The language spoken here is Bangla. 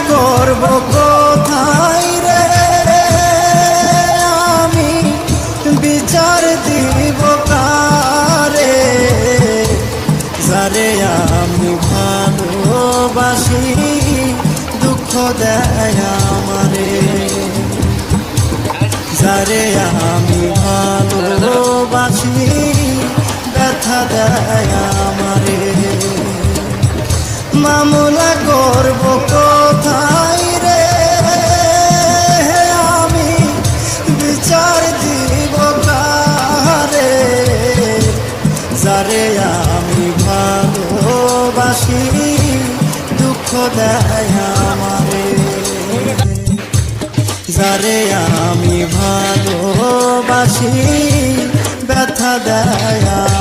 করব কোথায় রে আমি বিচার দিব কারে যারে আমি ভালোবাসি দুঃখ দেয় আমারে যারে আমি ভালোবাসি ব্যথা দেয় আমারে মামলা করব কোথায় রে আমি বিচার দিব কারে যারে আমি ভালোবাসি দুঃখ দেয় আমারে যারে আমি ভালোবাসি ব্যথা দেয়